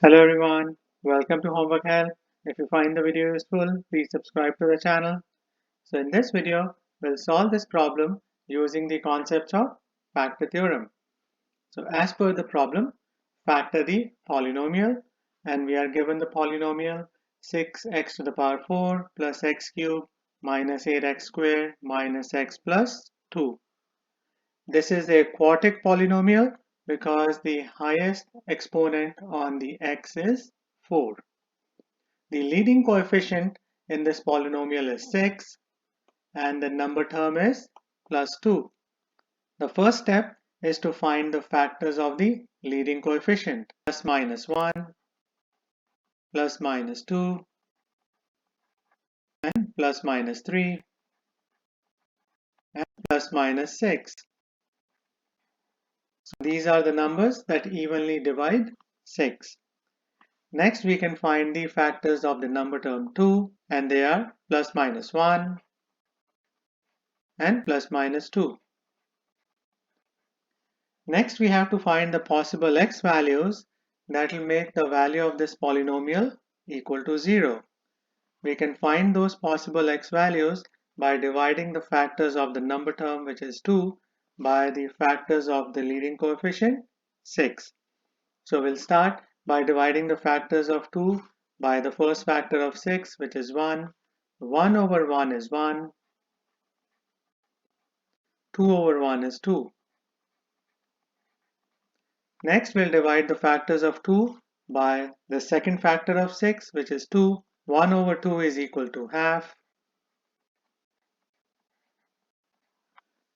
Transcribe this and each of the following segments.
Hello everyone, welcome to Homework Help. If you find the video useful, please subscribe to the channel. So in this video, we'll solve this problem using the concepts of factor theorem. So as per the problem, factor the polynomial, and we are given the polynomial 6x to the power 4 plus x cubed minus 8x squared minus x plus 2. This is a quartic polynomial because the highest exponent on the x is 4. The leading coefficient in this polynomial is 6 and the number term is plus 2. The first step is to find the factors of the leading coefficient. Plus minus 1, plus minus 2, and plus minus 3, and plus minus 6. So these are the numbers that evenly divide 6. Next, we can find the factors of the number term 2, and they are plus minus 1 and plus minus 2. Next, we have to find the possible x values that will make the value of this polynomial equal to 0. We can find those possible x values by dividing the factors of the number term, which is 2, by the factors of the leading coefficient, 6. So we'll start by dividing the factors of 2 by the first factor of 6, which is 1. 1 over 1 is 1. 2 over 1 is 2. Next, we'll divide the factors of 2 by the second factor of 6, which is 2. 1 over 2 is equal to half.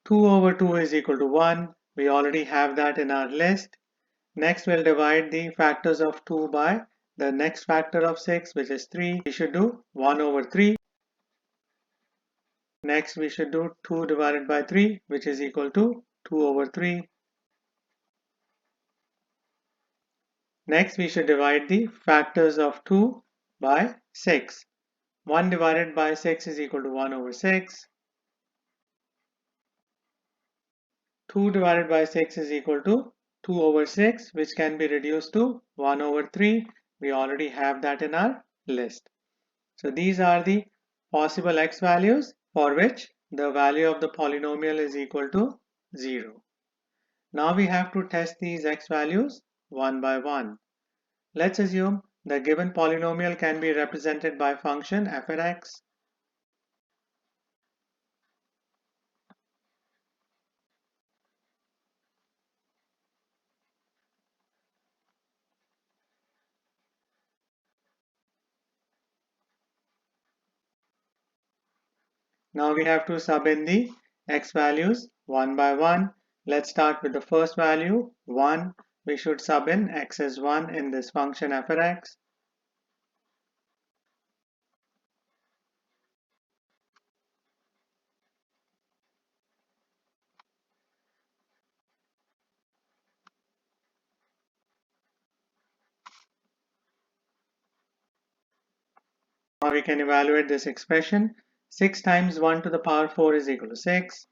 2 over 2 is equal to 1. We already have that in our list. Next, we'll divide the factors of 2 by the next factor of 6, which is 3. We should do 1 over 3. Next, we should do 2 divided by 3, which is equal to 2 over 3. Next, we should divide the factors of 2 by 6. 1 divided by 6 is equal to 1 over 6. 2 divided by 6 is equal to 2 over 6, which can be reduced to 1 over 3. We already have that in our list. So these are the possible x values for which the value of the polynomial is equal to 0. Now we have to test these x values one by one. Let's assume the given polynomial can be represented by function f at x. Now we have to sub in the x values one by one. Let's start with the first value, 1. We should sub in x as 1 in this function f at x. Now we can evaluate this expression. 6 times 1 to the power 4 is equal to 6.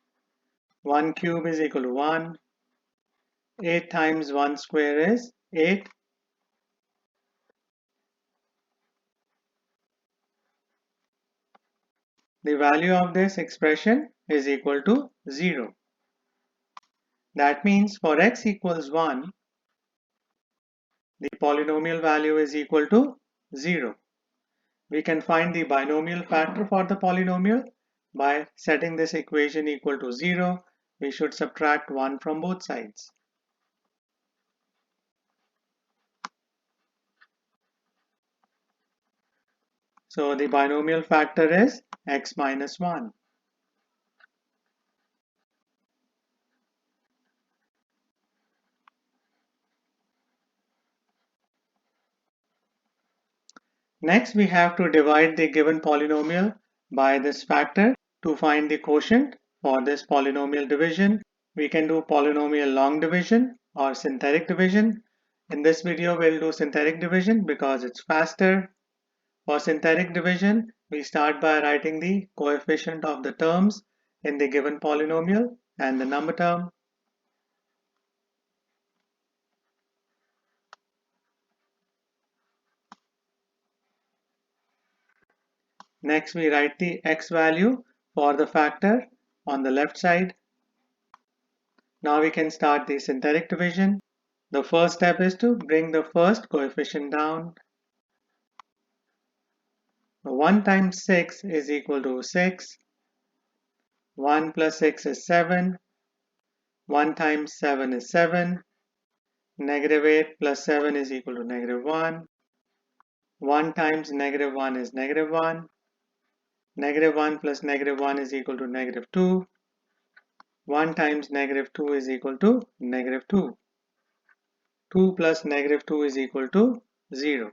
1 cube is equal to 1. 8 times 1 square is 8. The value of this expression is equal to 0. That means for x equals 1, the polynomial value is equal to 0. We can find the binomial factor for the polynomial by setting this equation equal to 0. We should subtract 1 from both sides. So the binomial factor is x minus 1. Next, we have to divide the given polynomial by this factor to find the quotient for this polynomial division. We can do polynomial long division or synthetic division. In this video, we'll do synthetic division because it's faster. For synthetic division, we start by writing the coefficient of the terms in the given polynomial and the number term. Next, we write the x value for the factor on the left side. Now we can start the synthetic division. The first step is to bring the first coefficient down. 1 times 6 is equal to 6. 1 plus 6 is 7. 1 times 7 is 7. Negative 8 plus 7 is equal to negative 1. 1 times negative 1 is negative 1. Negative 1 plus negative 1 is equal to negative 2. 1 times negative 2 is equal to negative 2. 2 plus negative 2 is equal to 0.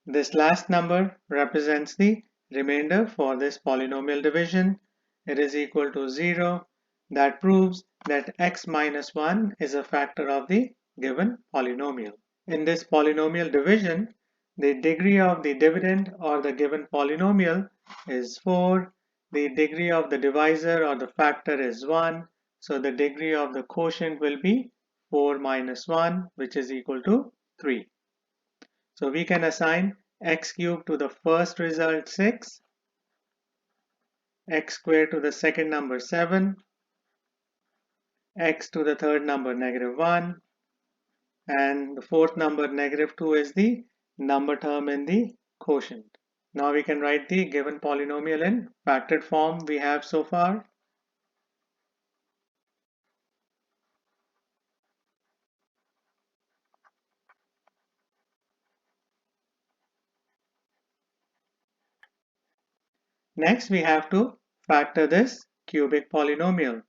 This last number represents the remainder for this polynomial division. It is equal to 0. That proves that x minus 1 is a factor of the given polynomial. In this polynomial division, the degree of the dividend or the given polynomial is 4. The degree of the divisor or the factor is 1. So the degree of the quotient will be 4 minus 1, which is equal to 3. So we can assign x cubed to the first result 6, x squared to the second number 7, x to the third number negative 1, and the fourth number negative 2 is the number term in the quotient. Now we can write the given polynomial in factored form we have so far. Next we have to factor this cubic polynomial.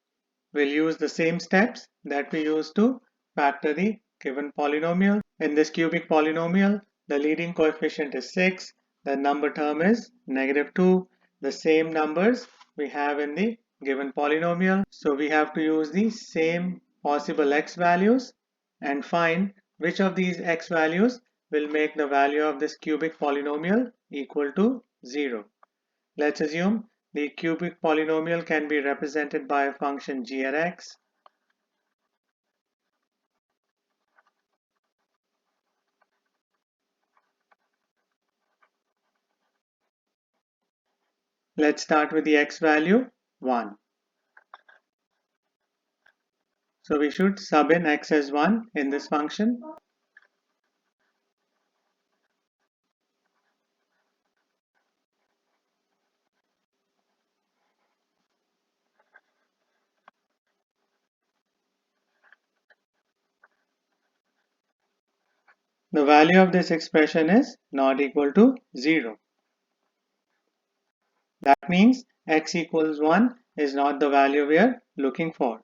We'll use the same steps that we used to factor the given polynomial. In this cubic polynomial, the leading coefficient is 6, the number term is negative 2, the same numbers we have in the given polynomial. So we have to use the same possible x values and find which of these x values will make the value of this cubic polynomial equal to 0. Let's assume the cubic polynomial can be represented by a function g at x. Let's start with the x value 1. So we should sub in x as 1 in this function. The value of this expression is not equal to 0. That means x equals 1 is not the value we are looking for.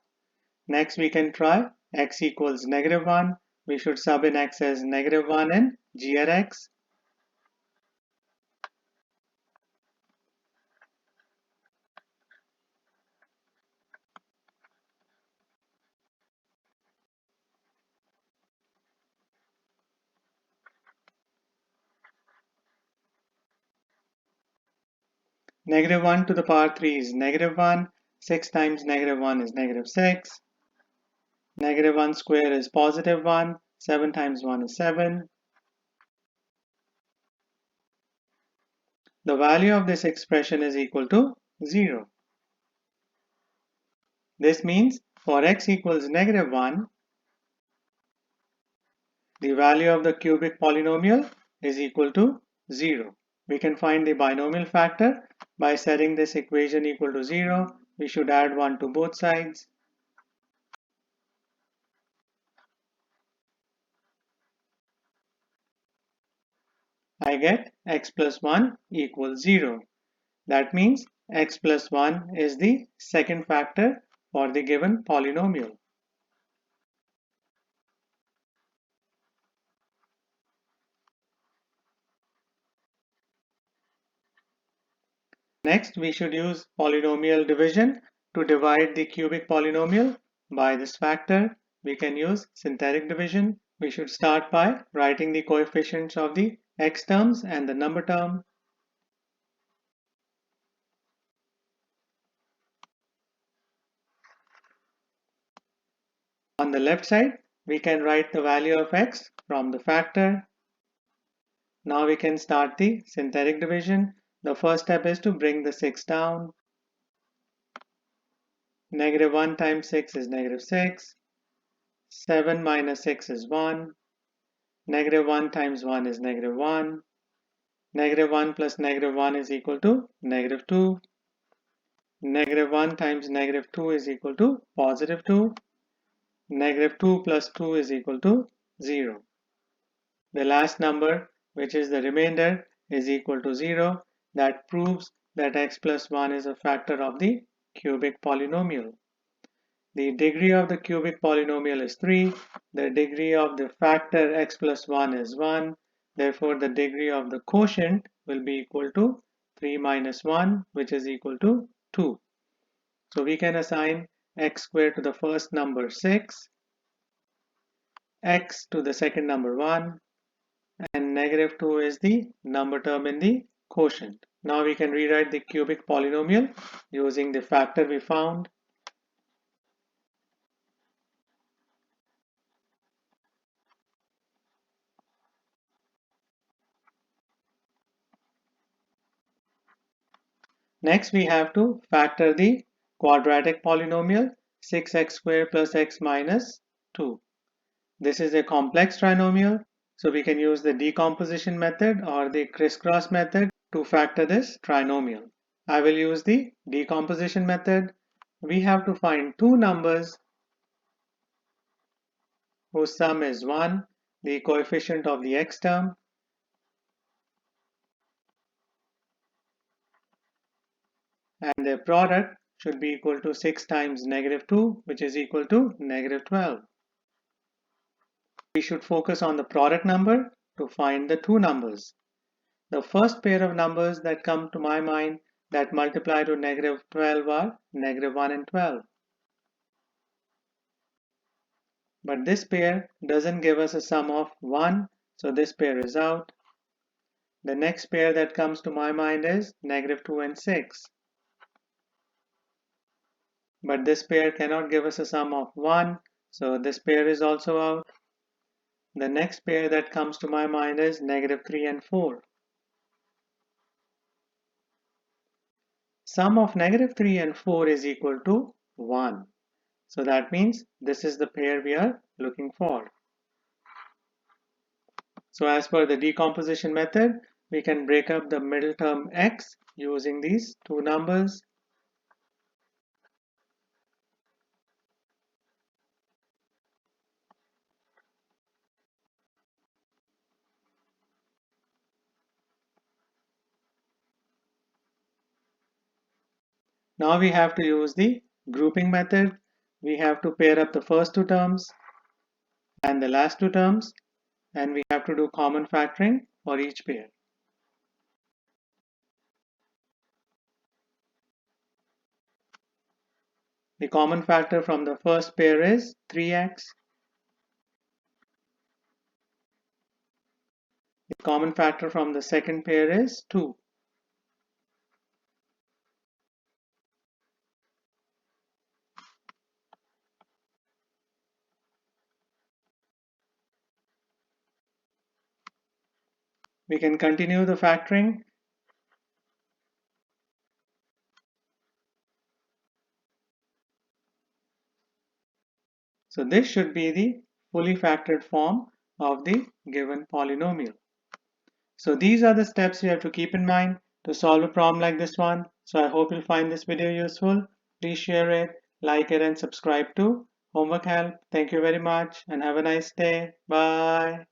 Next we can try x equals negative 1. We should sub in x as negative 1 and g at x. Negative 1 to the power 3 is negative 1. 6 times negative 1 is negative 6. Negative 1 square is positive 1. 7 times 1 is 7. The value of this expression is equal to 0. This means for x equals negative 1, the value of the cubic polynomial is equal to 0. We can find the binomial factor by setting this equation equal to 0. We should add 1 to both sides. I get x plus 1 equals 0. That means x plus 1 is the second factor for the given polynomial. Next, we should use polynomial division to divide the cubic polynomial by this factor. We can use synthetic division. We should start by writing the coefficients of the x terms and the number term. On the left side, we can write the value of x from the factor. Now we can start the synthetic division. The first step is to bring the 6 down. Negative 1 times 6 is negative 6. 7 minus 6 is 1. Negative 1 times 1 is negative 1. Negative 1 plus negative 1 is equal to negative 2. Negative 1 times negative 2 is equal to positive 2. Negative 2 plus 2 is equal to 0. The last number, which is the remainder, is equal to 0. That proves that x plus 1 is a factor of the cubic polynomial. The degree of the cubic polynomial is 3. The degree of the factor x plus 1 is 1. Therefore, the degree of the quotient will be equal to 3 minus 1, which is equal to 2. So we can assign x squared to the first number 6, x to the second number 1, and negative 2 is the number term in the quotient. Now we can rewrite the cubic polynomial using the factor we found. Next, we have to factor the quadratic polynomial 6x squared plus x minus 2. This is a complex trinomial, so we can use the decomposition method or the crisscross method to factor this trinomial. I will use the decomposition method. We have to find two numbers whose sum is 1, the coefficient of the x term, and their product should be equal to 6 times negative 2, which is equal to negative 12. We should focus on the product number to find the two numbers. The first pair of numbers that come to my mind that multiply to negative 12 are negative 1 and 12. But this pair doesn't give us a sum of 1, so this pair is out. The next pair that comes to my mind is negative 2 and 6. But this pair cannot give us a sum of 1, so this pair is also out. The next pair that comes to my mind is negative 3 and 4. Sum of negative 3 and 4 is equal to 1. So that means this is the pair we are looking for. So as per the decomposition method, we can break up the middle term x using these two numbers. Now we have to use the grouping method. We have to pair up the first two terms and the last two terms, and we have to do common factoring for each pair. The common factor from the first pair is 3x. The common factor from the second pair is 2. We can continue the factoring. So this should be the fully factored form of the given polynomial. So these are the steps you have to keep in mind to solve a problem like this one. So I hope you'll find this video useful. Please share it, like it, and subscribe to Homework Help. Thank you very much and have a nice day. Bye.